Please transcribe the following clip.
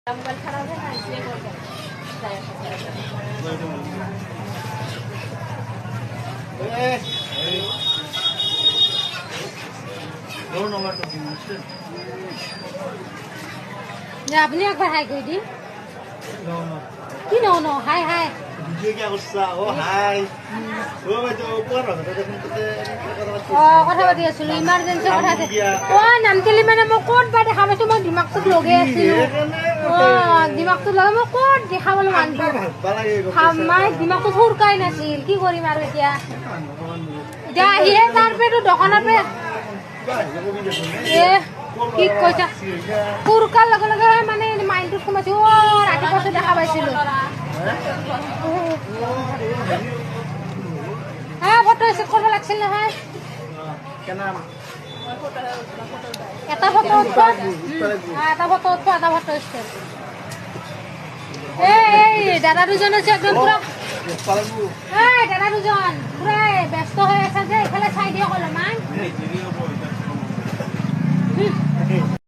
mobile খাৰাপ হয়ে না যে কৰবে আপনি একবাৰ হাই কৰে দিন কি নো নো হাই হাই কথা পাতি আছিলো ইমাৰ্জেঞ্চি কথা আছে নামকেলি মানে মই ক'ত বা দেখা পাইছো মই দিমাগটোত লগাই আছিলো দিমাগটোত লগাই মই ক'ত দেখাবলৈ মানুহটো দিমাগটো থুৰকাই নাছিল কি কৰিম আৰু এতিয়া এতিয়া আহিয়ে তাৰ পেটো দোকানৰ পে কি কৈছা থুৰকাৰ লগে লগে মানে মাইণ্ডটোত সোমাইছো ৰাতিপুৱা দেখা পাইছিলো ফটো ষ্টেট কৰিব লাগিছিল নহয় এটা ফটো উঠোৱা এটা ফটো ষ্টেট এই দাদা দুজন আছে একদম পুৰা দাদা দুজন পুৰা ব্যস্ত হৈ আছে যে এইফালে চাই দিয়ক অলপমান